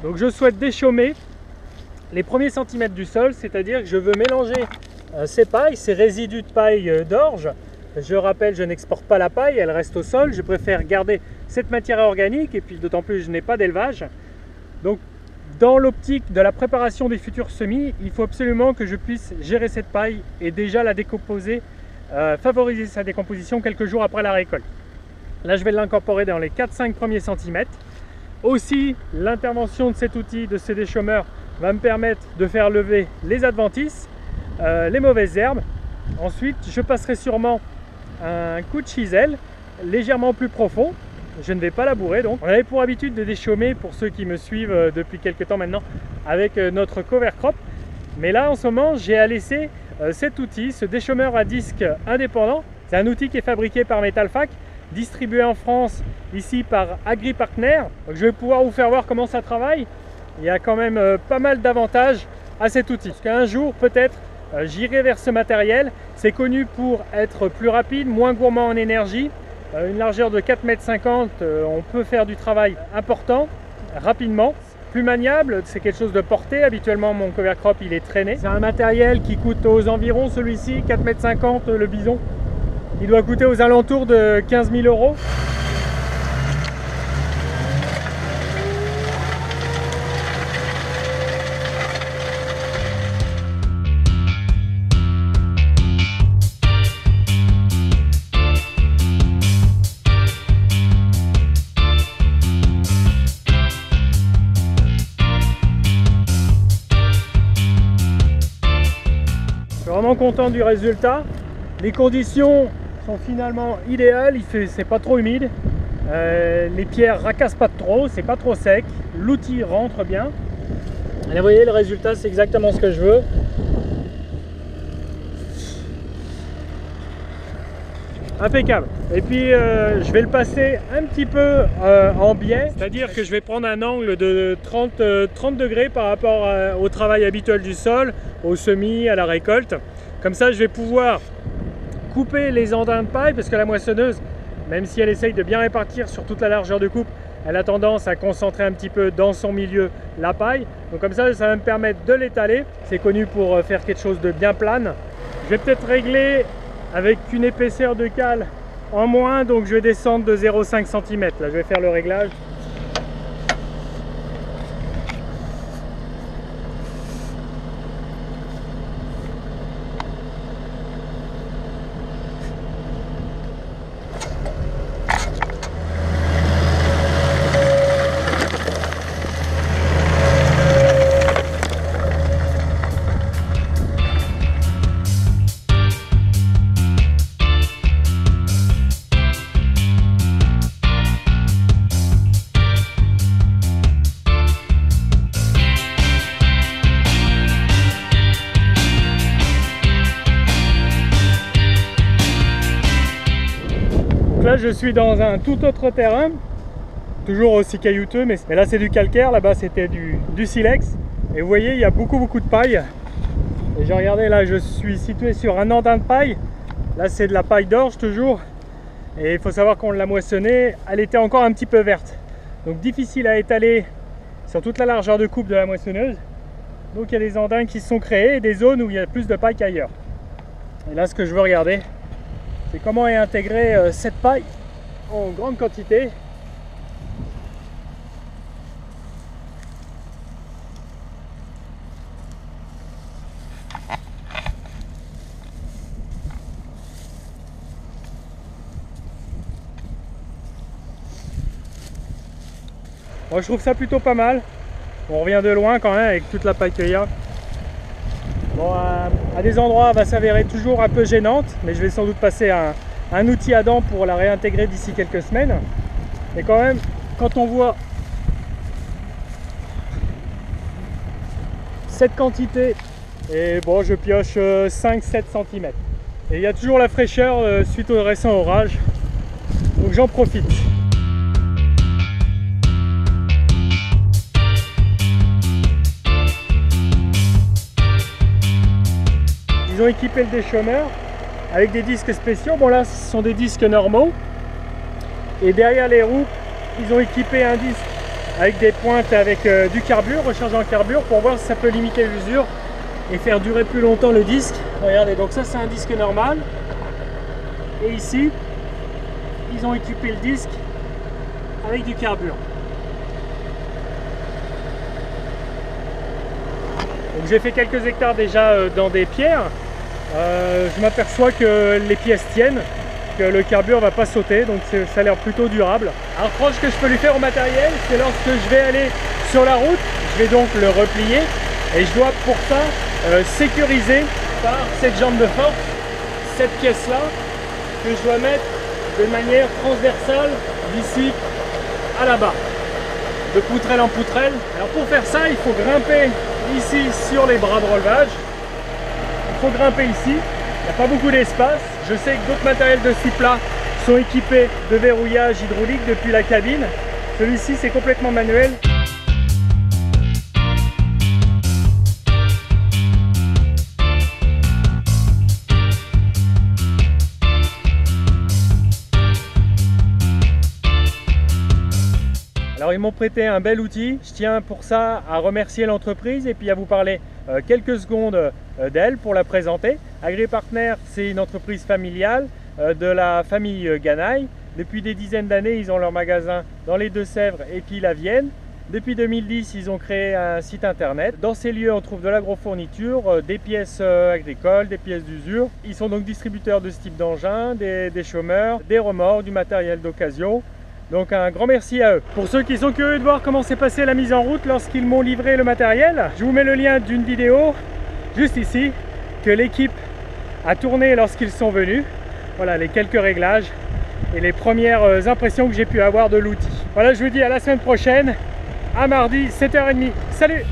Donc je souhaite déchaumer les premiers centimètres du sol, c'est-à-dire que je veux mélanger ces pailles, ces résidus de paille d'orge. Je rappelle, je n'exporte pas la paille, elle reste au sol. Je préfère garder cette matière organique et puis d'autant plus je n'ai pas d'élevage. Donc dans l'optique de la préparation des futurs semis, il faut absolument que je puisse gérer cette paille et déjà la décomposer, favoriser sa décomposition quelques jours après la récolte. Là, je vais l'incorporer dans les 4-5 premiers centimètres. Aussi, l'intervention de cet outil, de ce déchaumeur, va me permettre de faire lever les adventices, les mauvaises herbes. Ensuite, je passerai sûrement un coup de chisel légèrement plus profond. Je ne vais pas labourer donc. On avait pour habitude de déchaumer, pour ceux qui me suivent depuis quelques temps maintenant, avec notre cover crop. Mais là en ce moment j'ai à laisser cet outil, ce déchaumeur à disque indépendant. C'est un outil qui est fabriqué par Metalfac, distribué en France ici par AgriPartner. Donc je vais pouvoir vous faire voir comment ça travaille. Il y a quand même pas mal d'avantages à cet outil. Parce qu'un jour peut-être j'irai vers ce matériel. C'est connu pour être plus rapide, moins gourmand en énergie. Une largeur de 4,50 m, on peut faire du travail important, rapidement. Plus maniable, c'est quelque chose de porté. Habituellement, mon cover crop, il est traîné. C'est un matériel qui coûte aux environs, celui-ci, 4,50 m, le bison. Il doit coûter aux alentours de 15 000 €. Vraiment content du résultat. Les conditions sont finalement idéales, c'est pas trop humide, les pierres racassent pas trop, c'est pas trop sec, l'outil rentre bien. Et vous voyez, le résultat c'est exactement ce que je veux. Impeccable. Et puis je vais le passer un petit peu en biais, c'est-à-dire que je vais prendre un angle de 30 degrés par rapport au travail habituel du sol, au semis, à la récolte. Comme ça, je vais pouvoir couper les andins de paille, parce que la moissonneuse, même si elle essaye de bien répartir sur toute la largeur de coupe, elle a tendance à concentrer un petit peu dans son milieu la paille. Donc comme ça va me permettre de l'étaler. C'est connu pour faire quelque chose de bien plane. Je vais peut-être régler avec une épaisseur de cale en moins, donc je vais descendre de 0,5 cm. Là, je vais faire le réglage. Là je suis dans un tout autre terrain, toujours aussi caillouteux, mais là c'est du calcaire, là-bas c'était du silex. Et vous voyez, il y a beaucoup de paille. Et j'ai regardé, là je suis situé sur un andin de paille. Là c'est de la paille d'orge toujours. Et il faut savoir qu'on l'a moissonnée, elle était encore un petit peu verte. Donc difficile à étaler sur toute la largeur de coupe de la moissonneuse. Donc il y a des andins qui se sont créés et des zones où il y a plus de paille qu'ailleurs. Et là ce que je veux regarder, c'est comment est intégrée cette paille en grande quantité. Moi je trouve ça plutôt pas mal. On revient de loin quand même avec toute la paille qu'il y a. Bon, à des endroits elle va s'avérer toujours un peu gênante, mais je vais sans doute passer un outil à dents pour la réintégrer d'ici quelques semaines. Mais quand même, quand on voit cette quantité, et bon, je pioche 5-7 cm. Et il y a toujours la fraîcheur suite au récent orage, donc j'en profite. Ils ont équipé le déchaumeur avec des disques spéciaux. Bon là ce sont des disques normaux. Et derrière les roues, ils ont équipé un disque avec des pointes avec du carbure, rechargé en carbure pour voir si ça peut limiter l'usure et faire durer plus longtemps le disque. Regardez, donc ça c'est un disque normal. Et ici, ils ont équipé le disque avec du carbure. Donc j'ai fait quelques hectares déjà dans des pierres. Je m'aperçois que les pièces tiennent, que le carbure va pas sauter, donc ça a l'air plutôt durable. Un reproche que je peux lui faire au matériel, c'est lorsque je vais aller sur la route, je vais donc le replier et je dois pour ça sécuriser par cette jambe de force, cette pièce-là, que je dois mettre de manière transversale d'ici à là-bas, de poutrelle en poutrelle. Alors pour faire ça, il faut grimper ici sur les bras de relevage. Il faut grimper ici, il n'y a pas beaucoup d'espace. Je sais que d'autres matériels de ce type-là sont équipés de verrouillage hydraulique depuis la cabine. Celui-ci, c'est complètement manuel. Alors ils m'ont prêté un bel outil, je tiens pour ça à remercier l'entreprise et puis à vous parler quelques secondes d'elle pour la présenter. AgriPartner, c'est une entreprise familiale de la famille Ganaï. Depuis des dizaines d'années, ils ont leur magasin dans les Deux-Sèvres et puis la Vienne. Depuis 2010, ils ont créé un site internet. Dans ces lieux, on trouve de l'agrofourniture, des pièces agricoles, des pièces d'usure. Ils sont donc distributeurs de ce type d'engins, des chômeurs, des remords, du matériel d'occasion. Donc un grand merci à eux. Pour ceux qui sont curieux de voir comment s'est passée la mise en route lorsqu'ils m'ont livré le matériel, je vous mets le lien d'une vidéo, juste ici, que l'équipe a tourné lorsqu'ils sont venus. Voilà les quelques réglages et les premières impressions que j'ai pu avoir de l'outil. Voilà, je vous dis à la semaine prochaine, à mardi 7h30. Salut!